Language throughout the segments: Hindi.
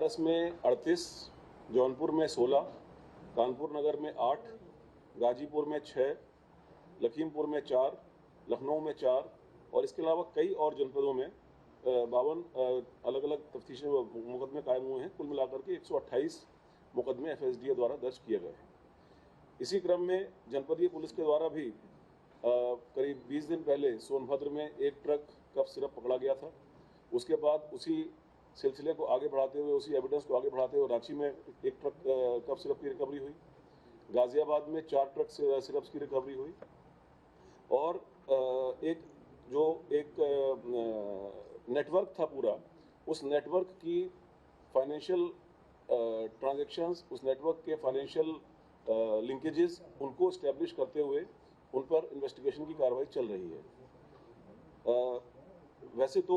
बनारस में 38, जौनपुर में 16, कानपुर नगर में 8, गाजीपुर में 6, लखीमपुर में 4, लखनऊ में 4 और इसके अलावा कई और जनपदों में 52 अलग अलग तफ्तीशी मुकदमे कायम हुए हैं। कुल मिलाकर के 128 मुकदमे FSDA द्वारा दर्ज किए गए हैं। इसी क्रम में जनपदीय पुलिस के द्वारा भी करीब 20 दिन पहले सोनभद्र में एक ट्रक कफ सिरप पकड़ा गया था। उसके बाद उसी सिलसिले को आगे बढ़ाते हुए, उसी एविडेंस को आगे बढ़ाते हुए रांची में एक ट्रक कफ सिरप की रिकवरी हुई, गाजियाबाद में 4 ट्रक सिरप की रिकवरी हुई और एक नेटवर्क था पूरा, उस नेटवर्क की फाइनेंशियल ट्रांजैक्शंस, उस नेटवर्क के फाइनेंशियल लिंकेजेस, उनको इस्टेब्लिश करते हुए उन पर इन्वेस्टिगेशन की कार्रवाई चल रही है। वैसे तो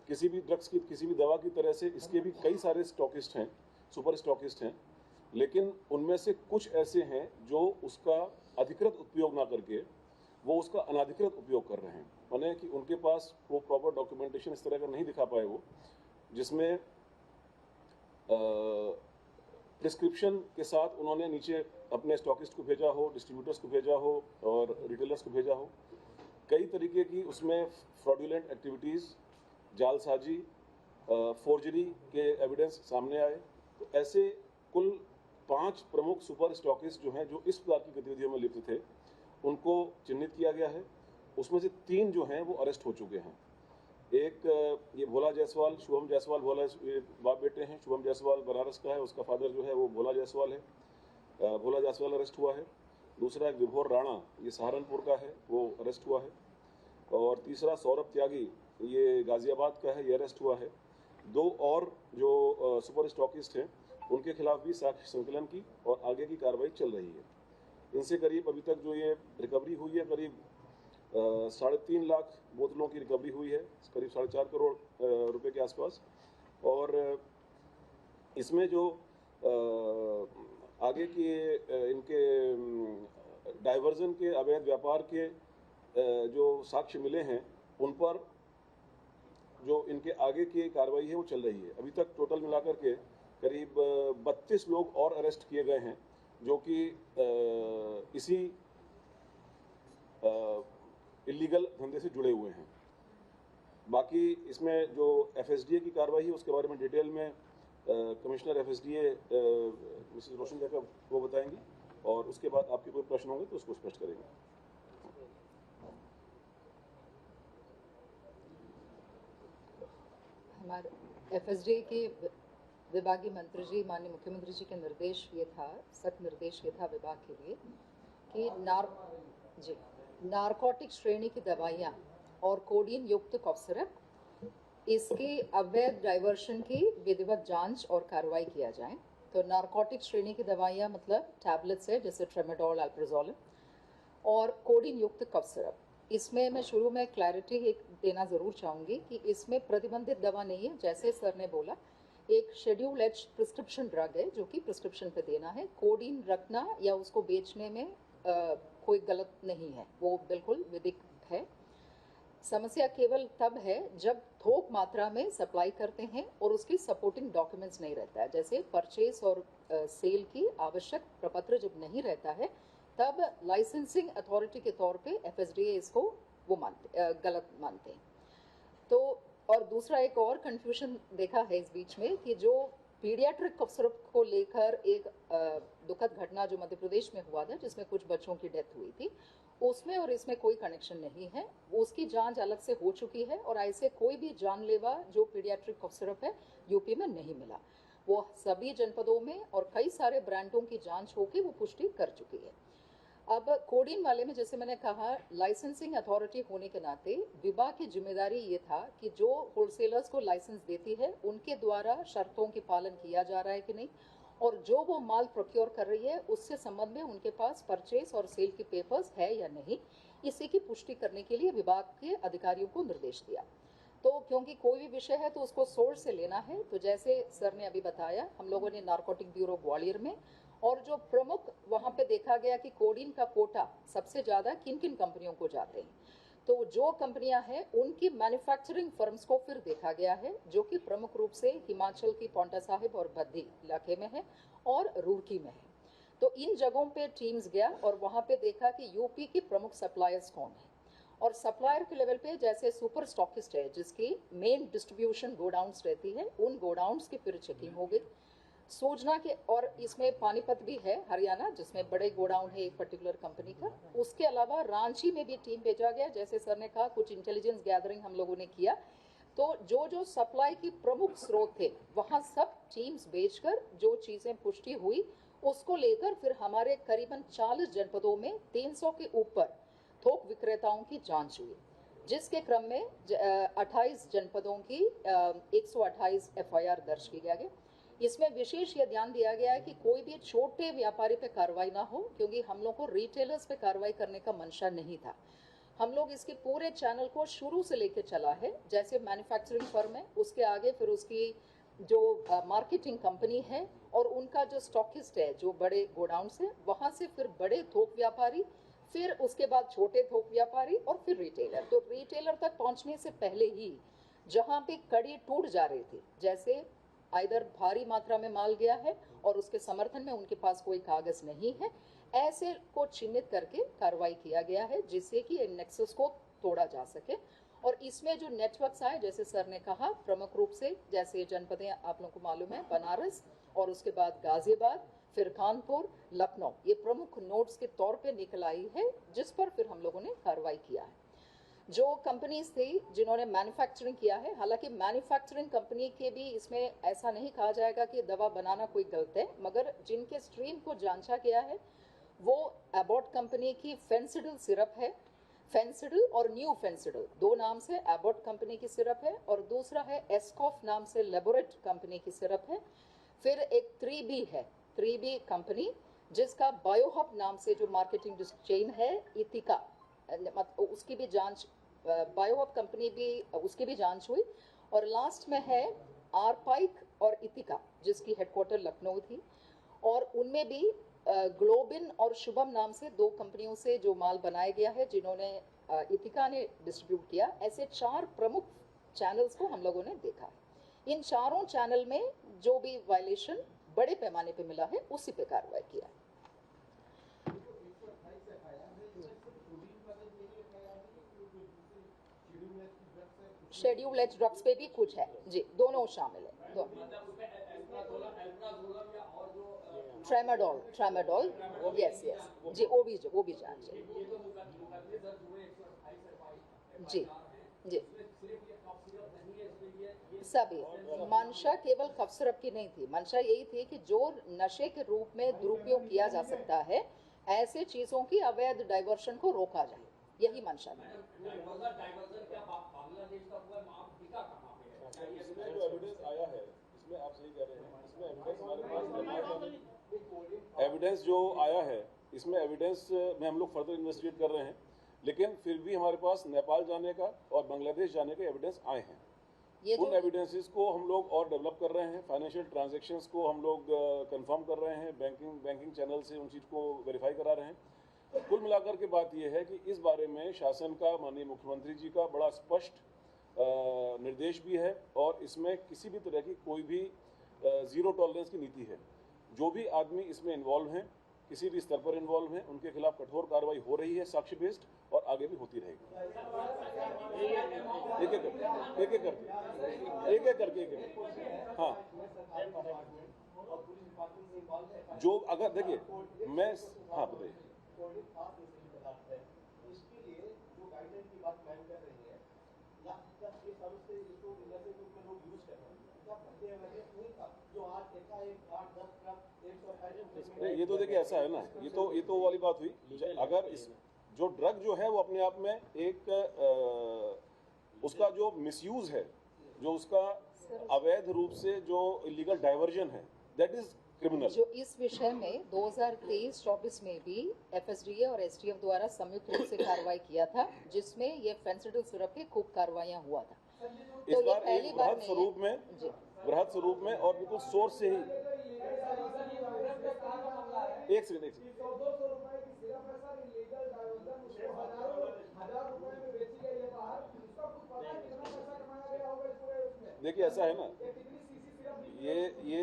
किसी भी ड्रग्स की, किसी भी दवा की तरह से इसके भी कई सारे स्टॉकिस्ट हैं, सुपर स्टॉकिस्ट हैं, लेकिन उनमें से कुछ ऐसे हैं जो उसका अधिकृत उपयोग ना करके वो उसका अनाधिकृत उपयोग कर रहे हैं। माने कि उनके पास वो प्रॉपर डॉक्यूमेंटेशन इस तरह का नहीं दिखा पाए वो, जिसमें प्रिस्क्रिप्शन के साथ उन्होंने नीचे अपने स्टॉकिस्ट को भेजा हो, डिस्ट्रीब्यूटर्स को भेजा हो और रिटेलर्स को भेजा हो। कई तरीके की उसमें फ्रॉडुलेंट एक्टिविटीज़, जालसाजी, फोर्जरी के एविडेंस सामने आए। तो ऐसे कुल 5 प्रमुख सुपर स्टॉकिस्ट जो हैं, जो इस प्रकार की गतिविधियों में लिप्त थे, उनको चिन्हित किया गया है। उसमें से 3 जो हैं वो अरेस्ट हो चुके हैं। एक ये भोला जायसवाल, शुभम जायसवाल, भोला बाप बेटे हैं। शुभम जायसवाल बनारस का है, उसका फादर जो है वो भोला जायसवाल है। भोला जायसवाल अरेस्ट हुआ है। दूसरा एक विभोर राणा, ये सहारनपुर का है, वो अरेस्ट हुआ है। और तीसरा सौरभ त्यागी, ये गाजियाबाद का है, ये अरेस्ट हुआ है। 2 और जो सुपर स्टॉकिस्ट हैं उनके खिलाफ भी साक्ष्य संकलन की और आगे की कार्रवाई चल रही है। इनसे करीब अभी तक जो ये रिकवरी हुई है, करीब 3.5 लाख बोतलों की रिकवरी हुई है, करीब 4.5 करोड़ रुपए के आसपास। और इसमें जो आगे के इनके डाइवर्जन के, अवैध व्यापार के जो साक्ष्य मिले हैं, उन पर जो इनके आगे की कार्रवाई है वो चल रही है। अभी तक टोटल मिलाकर के करीब 32 लोग और अरेस्ट किए गए हैं, जो कि इसी इलीगल धंधे से जुड़े हुए हैं। बाकी इसमें जो FSDA की कार्रवाई है उसके बारे में डिटेल में कमिश्नर FSDA मिसेस रोशन जैकब वो बताएंगी और उसके बाद आपके कोई प्रश्न होंगे तो उसको स्पष्ट करेंगे। हमारे FSDA के विभागीय मंत्री जी, माननीय मुख्यमंत्री जी के निर्देश ये था, सख्त निर्देश ये था विभाग के लिए कि नारकोटिक श्रेणी की दवाइयाँ और कोडीन युक्त कफ सिरप, इसके अवैध डाइवर्शन की विधिवत जांच और कार्रवाई किया जाए। तो नारकोटिक श्रेणी की दवाइयाँ मतलब टैबलेट्स है, जैसे ट्रेमाडोल, अल्प्राजोलिन, और कोडीन युक्त कफ सिरप। इसमें मैं शुरू में क्लैरिटी एक देना ज़रूर चाहूँगी कि इसमें प्रतिबंधित दवा नहीं है। जैसे सर ने बोला, एक शेड्यूल H प्रिस्क्रिप्शन ड्रग है जो कि प्रिस्क्रिप्शन पे देना है। कोडीन रखना या उसको बेचने में कोई गलत नहीं है, वो बिल्कुल विधिक है। समस्या केवल तब है जब थोक मात्रा में सप्लाई करते हैं और उसकी सपोर्टिंग डॉक्यूमेंट्स नहीं रहता है, जैसे परचेस और सेल की आवश्यक प्रपत्र जब नहीं रहता है, तब लाइसेंसिंग अथॉरिटी के तौर पे FSDA इसको वो गलत मानते हैं। तो और दूसरा एक और कंफ्यूजन देखा है इस बीच में कि जो पीडियाट्रिक कफ सिरप को लेकर एक दुखद घटना जो मध्य प्रदेश में हुआ था, जिसमें कुछ बच्चों की डेथ हुई थी, उसमें और इसमें कोई कनेक्शन नहीं है। उसकी जांच अलग से हो चुकी है और ऐसे कोई भी जानलेवा जो पीडियाट्रिक कफ सिरप है यूपी में नहीं मिला। वो सभी जनपदों में और कई सारे ब्रांडों की जांच होकर वो पुष्टि कर चुकी है। अब कोडीन वाले में जैसे मैंने कहा, लाइसेंसिंग अथॉरिटी होने के नाते विभाग की जिम्मेदारी ये था कि जो होलसेलर्स को लाइसेंस देती है उनके द्वारा शर्तों की पालन किया जा रहा है कि नहीं, और जो वो माल प्रोक्योर कर रही है उससे संबंध में उनके पास परचेस और सेल के पेपर्स है या नहीं, इसी की पुष्टि करने के लिए विभाग के अधिकारियों को निर्देश दिया। तो क्योंकि कोई भी विषय है तो उसको सोर्स से लेना है। तो जैसे सर ने अभी बताया, हम लोगों ने नारकोटिक ब्यूरो ग्वालियर में, और जो प्रमुख वहां पे देखा गया कि कोडीन का कोटा सबसे ज्यादा किन किन कंपनियों को जाते हैं, तो जो कंपनियां हैं उनकी मैन्युफैक्चरिंग फर्म्स को फिर देखा गया है, जो कि प्रमुख रूप से हिमाचल की पांवटा साहिब और बद्दी इलाके में है और रुड़की में है। तो इन जगहों पे टीम्स गया और वहां पे देखा कि यूपी के प्रमुख सप्लायर्स कौन है, और सप्लायर के लेवल पे जैसे सुपर स्टॉकिस्ट है जिसकी मेन डिस्ट्रीब्यूशन गोडाउन्स रहती है, उन गोडाउन्स की फिर चेकिंग हो गई। सूचना के, और इसमें पानीपत भी है हरियाणा जिसमें बड़े गोडाउन है एक पर्टिकुलर कंपनी का। उसके अलावा रांची में भी टीम भेजा गया, जैसे सर ने कहा कुछ इंटेलिजेंस गैदरिंग हम लोगों ने किया। तो जो जो सप्लाई की प्रमुख स्रोत थे वहां सब टीम्स भेजकर जो चीजें पुष्टि हुई उसको लेकर फिर हमारे करीबन 40 जनपदों में 300 के ऊपर थोक विक्रेताओं की जांच हुई, जिसके क्रम में 28 जनपदों की 128 एफआईआर दर्ज की गया। इसमें विशेष यह ध्यान दिया गया है कि कोई भी छोटे व्यापारी पे कार्रवाई ना हो, क्योंकि हम लोग को रिटेलर्स पे कार्रवाई करने का मंशा नहीं था। हम लोग इसके पूरे चैनल को शुरू से लेकर चला है, जैसे मैन्युफैक्चरिंग फर्म है उसके आगे फिर उसकी जो मार्केटिंग कंपनी है और उनका जो स्टॉकिस्ट है जो बड़े गोडाउन है, वहां से फिर बड़े थोक व्यापारी, फिर उसके बाद छोटे थोक व्यापारी और फिर रिटेलर। तो रिटेलर तक पहुंचने से पहले ही जहां पे कड़ी टूट जा रही थी, जैसे आइदर भारी मात्रा में माल गया है और उसके समर्थन में उनके पास कोई कागज नहीं है, ऐसे को चिन्हित करके कार्रवाई किया गया है जिससे कि नेक्सस को तोड़ा जा सके। और इसमें जो नेटवर्क्स आए, जैसे सर ने कहा, प्रमुख रूप से जैसे जनपदें आप लोगों को मालूम है, बनारस और उसके बाद गाजियाबाद, फिर कानपुर, लखनऊ, ये प्रमुख नोड्स के तौर पे निकल आई है, जिस पर फिर हम लोगों ने कार्रवाई किया है। जो कंपनीज थी जिन्होंने मैन्युफैक्चरिंग किया है, हालांकि मैन्युफैक्चरिंग कंपनी के भी इसमें ऐसा नहीं कहा जाएगा कि दवा बनाना कोई गलत है, मगर जिनके स्ट्रीम को जांचा गया है वो एबॉट कंपनी की फेंसिडल सिरप है। फेंसिडल और न्यू फेंसिडल दो नाम से एबॉट कंपनी की सिरप है, और दूसरा है एस्कॉफ नाम से लेबोरेट कंपनी की सिरप है। फिर एक 3B है, 3B कंपनी जिसका बायोहब नाम से जो मार्केटिंग चेन है, इथिका, उसकी भी जांच, बायोहब कंपनी भी, उसकी भी जांच हुई। और लास्ट में है आरपाइक और इथिका जिसकी हेडक्वार्टर लखनऊ थी, और उनमें भी ग्लोबिन और शुभम नाम से दो कंपनियों से जो माल बनाया गया है, जिन्होंने इथिका ने डिस्ट्रीब्यूट किया। ऐसे 4 प्रमुख चैनल्स को हम लोगों ने देखा है। इन चारों चैनल में जो भी वायलेशन बड़े पैमाने पे मिला है उसी पे कार्रवाई किया है। शेड्यूल एच ड्रग्स पे भी कुछ है जी, दोनों शामिल है। ट्रेमाडोल, ट्रेमाडोल, यस यस जी, वो भी जांच है जी जी। सभी मंशा केवल कफ सिरप की नहीं थी, मंशा यही थी कि जो नशे के रूप में दुरुपयोग किया जा सकता है, ऐसे चीजों की अवैध डाइवर्शन को रोका जाए, यही मंशा थी। इसमें जो एविडेंस आया है, इसमें आप सही कह रहे हैं, इसमें एविडेंस हमारे पास एविडेंस जो आया है, इसमें एविडेंस में हम लोग फर्दर इन्वेस्टिगेट कर रहे हैं, लेकिन फिर भी हमारे पास नेपाल जाने का और बांग्लादेश जाने के एविडेंस आए हैं। उन एविडेंसेस को हम लोग और डेवलप कर रहे हैं, फाइनेंशियल ट्रांजैक्शंस को हम लोग कंफर्म कर रहे हैं, बैंकिंग चैनल से उन चीज़ को वेरीफाई करा रहे हैं। कुल मिलाकर के बात यह है कि इस बारे में शासन का, माननीय मुख्यमंत्री जी का बड़ा स्पष्ट निर्देश भी है, और इसमें किसी भी तरह की कोई भी ज़ीरो टॉलरेंस की नीति है। जो भी आदमी इसमें इन्वॉल्व हैं, किसी भी स्तर पर इन्वॉल्व हैं, उनके खिलाफ कठोर कार्रवाई हो रही है, साक्ष्य बेस्ड, और आगे भी होती रहेगी। एक एक करके हाँ, जो अगर देखिए मैं, हाँ बताइए। ये तो देखिए ऐसा है ना, ये तो वाली बात हुई। अगर इस जो ड्रग जो है वो अपने आप में एक उसका जो मिसयूज है, जो उसका अवैध रूप से जो इलीगल डाइवर्जन है, दैट इज क्रिमिनल। जो इस विषय में 2023-24 में भी एफएसडीए और एसटीएफ द्वारा संयुक्त रूप से कार्रवाई किया था, जिसमें ये फेंसिडिल सिरप की खूब कार्रवाइयां हुआ था। इस तो बार एक बृहद स्वरूप में और बिल्कुल सोर्स से ही। एक सेकंड देखिए ऐसा है ना, ये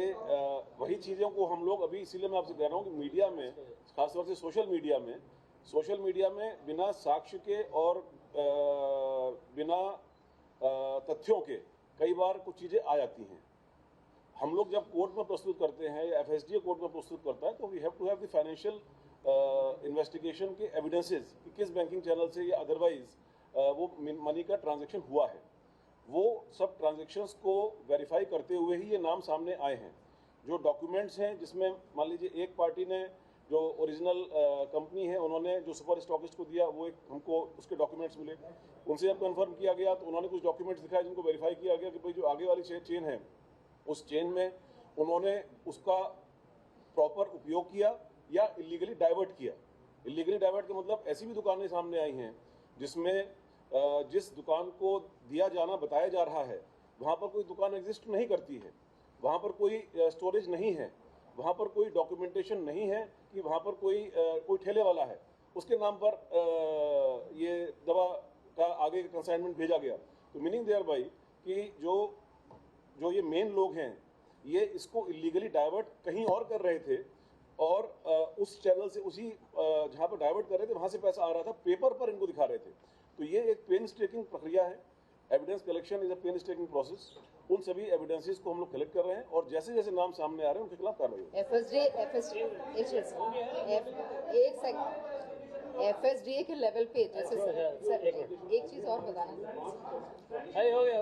वही चीज़ों को हम लोग अभी, इसीलिए मैं आपसे कह रहा हूँ कि मीडिया में, खासतौर से सोशल मीडिया में बिना साक्ष्य के और बिना तथ्यों के कई बार कुछ चीज़ें आ जाती हैं। हम लोग जब कोर्ट में प्रस्तुत करते हैं या FSDA कोर्ट में प्रस्तुत करता है तो we have to have the financial investigation के एविडेंसेस कि किस बैंकिंग चैनल से या अदरवाइज वो मनी का ट्रांजैक्शन हुआ है। वो सब ट्रांजैक्शंस को वेरीफाई करते हुए ही ये नाम सामने आए हैं। जो डॉक्यूमेंट्स हैं जिसमें मान लीजिए एक पार्टी ने जो ओरिजिनल कंपनी है उन्होंने जो सुपर स्टॉकिस्ट को दिया वो एक हमको उसके डॉक्यूमेंट्स मिले, उनसे जब कंफर्म किया गया तो उन्होंने कुछ डॉक्यूमेंट्स दिखाए जिनको वेरीफाई किया गया कि भाई जो आगे वाली चेन है उस चेन में उन्होंने उसका प्रॉपर उपयोग किया या इलीगली डाइवर्ट किया। इलीगली डाइवर्ट का मतलब ऐसी भी दुकानें सामने आई हैं जिसमें जिस दुकान को दिया जाना बताया जा रहा है वहाँ पर कोई दुकान एग्जिस्ट नहीं करती है, वहाँ पर कोई स्टोरेज नहीं है, वहाँ पर कोई डॉक्यूमेंटेशन नहीं है कि वहाँ पर कोई ठेले वाला है, उसके नाम पर ये दवा का आगे कंसाइनमेंट भेजा गया। तो मीनिंग देयर बाई कि जो ये मेन लोग हैं ये इसको इलीगली डाइवर्ट कहीं और कर रहे थे और उस चैनल से उसी जहाँ पर डाइवर्ट कर रहे थे वहाँ से पैसा आ रहा था, पेपर पर इनको दिखा रहे थे। तो ये एक पेन स्टेकिंग प्रक्रिया है। Evidence collection is a painstaking process. उन सभी एविडेंसेस को हम लोग कलेक्ट कर रहे हैं और जैसे जैसे नाम सामने आ रहे हैं उनके खिलाफ कार्रवाई होगी। FSDA के लेवल पे जैसे सर एक चीज और बताना, हो गया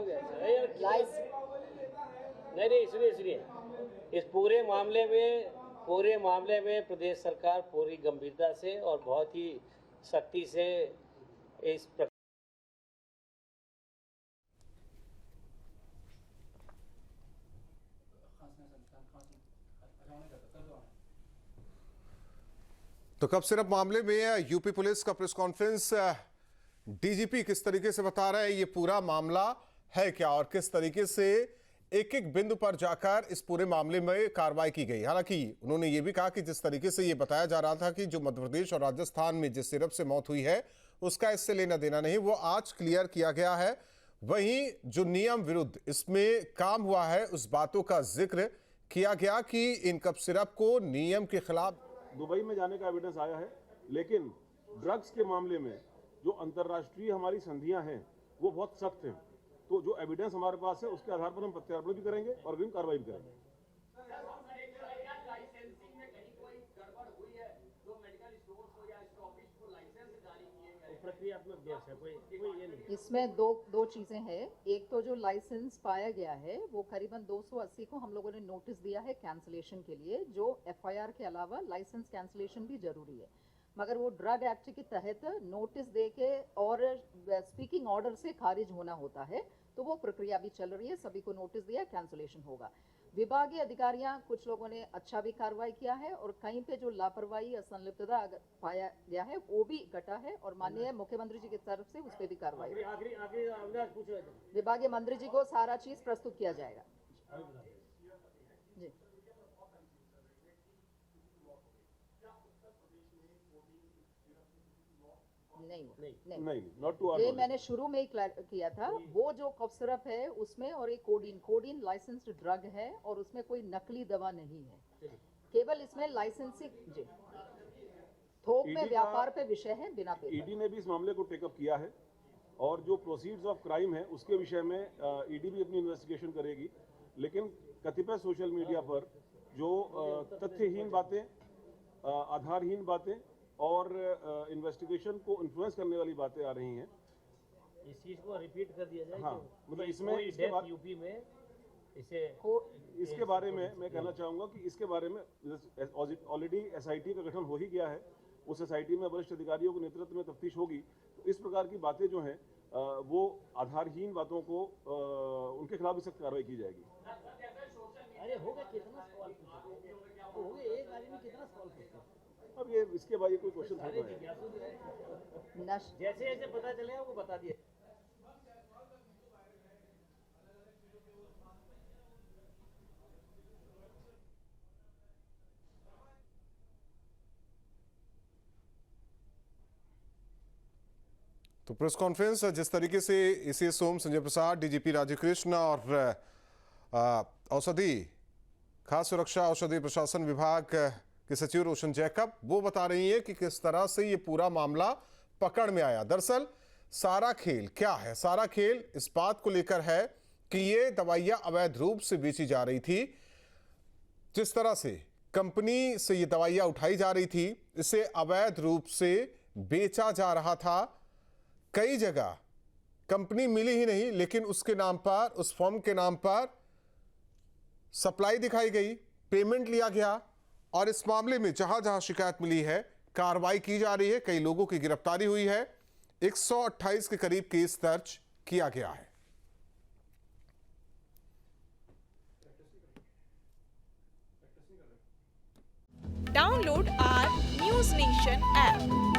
नहीं इसलिए इस पूरे मामले में प्रदेश सरकार पूरी गंभीरता से और बहुत ही सख्ती से इस तो कप सिरप मामले में यूपी पुलिस का प्रेस कॉन्फ्रेंस, डीजीपी किस तरीके से बता रहे हैं ये पूरा मामला है क्या और किस तरीके से एक एक बिंदु पर जाकर इस पूरे मामले में कार्रवाई की गई। हालांकि उन्होंने ये भी कहा कि जिस तरीके से ये बताया जा रहा था कि जो मध्य प्रदेश और राजस्थान में जिस सिरप से मौत हुई है उसका इससे लेना देना नहीं, वो आज क्लियर किया गया है। वहीं जो नियम विरुद्ध इसमें काम हुआ है उस बातों का जिक्र किया गया कि इन कप सिरप को नियम के खिलाफ दुबई में जाने का एविडेंस आया है, लेकिन ड्रग्स के मामले में जो अंतर्राष्ट्रीय हमारी संधियां हैं वो बहुत सख्त हैं। तो जो एविडेंस हमारे पास है उसके आधार पर हम प्रत्यार्पण भी करेंगे और अग्रिम कार्रवाई भी करेंगे। इसमें दो चीजें हैं। एक तो जो लाइसेंस पाया गया है वो करीबन 280 को हम लोगों ने नोटिस दिया है कैंसलेशन के लिए, जो FIR के अलावा लाइसेंस कैंसलेशन भी जरूरी है, मगर वो ड्रग एक्ट के तहत नोटिस देके और स्पीकिंग ऑर्डर से खारिज होना होता है। तो वो प्रक्रिया भी चल रही है, सभी को नोटिस दिया, कैंसलेशन होगा। विभागीय अधिकारियां कुछ लोगों ने अच्छा भी कार्रवाई किया है और कहीं पे जो लापरवाही या संलिप्तता पाया गया है वो भी घटा है और माननीय मुख्यमंत्री जी की तरफ से उस पर भी कार्रवाई। विभागीय मंत्री जी को सारा चीज प्रस्तुत किया जाएगा जी। नहीं, नॉट टू ये मैंने शुरू में ही किया था। वो जो कफ सिरप है उसमें और एक कोडीन लाइसेंस्ड ड्रग है और उसमें कोई नकली दवा नहीं है, केवल इसमें लाइसेंसिंग जी थोक में व्यापार पे विषय है बिना पेपर। ईडी ने भी इस मामले को टेकअप किया है और जो प्रोसीड्स ऑफ क्राइम है उसके विषय में ईडी भी अपनी इन्वेस्टिगेशन करेगी, लेकिन कतिपय सोशल मीडिया पर जो तथ्यहीन बातें, आधारहीन बातें और इन्वेस्टिगेशन को इन्फ्लुएंस करने वाली बातें आ रही हैं, इस चीज को रिपीट कर दिया जाए। हाँ, मतलब इसमें यूपी में इसके बारे में मैं कहना चाहूँगा कि इसके बारे में ऑलरेडी SIT का गठन हो ही गया है। उस SIT में वरिष्ठ अधिकारियों के नेतृत्व में तफ्तीश होगी। तो इस प्रकार की बातें जो हैं वो आधारहीन बातों को उनके खिलाफ भी सख्त कार्रवाई की जाएगी। अरे हो गया, कितना सवाल पूछा, हो गया एक आदमी कितना सवाल पूछा। अब ये इसके बाद ये कोई क्वेश्चन थोड़ा है, जैसे जैसे पता चले वो बता दिए। तो प्रेस कॉन्फ्रेंस जिस तरीके से एसीएस सोम, संजय प्रसाद, डीजीपी राजीव कृष्ण और औषधि खास सुरक्षा औषधि प्रशासन विभाग के सचिव रोशन जैकब वो बता रही है कि किस तरह से ये पूरा मामला पकड़ में आया। दरअसल सारा खेल क्या है? सारा खेल इस बात को लेकर है कि ये दवाइयां अवैध रूप से बेची जा रही थी। जिस तरह से कंपनी से ये दवाइयां उठाई जा रही थी, इसे अवैध रूप से बेचा जा रहा था। कई जगह कंपनी मिली ही नहीं, लेकिन उसके नाम पर, उस फॉर्म के नाम पर सप्लाई दिखाई गई, पेमेंट लिया गया और इस मामले में जहां जहां शिकायत मिली है कार्रवाई की जा रही है। कई लोगों की गिरफ्तारी हुई है। 128 के करीब केस दर्ज किया गया है। Download our News Nation app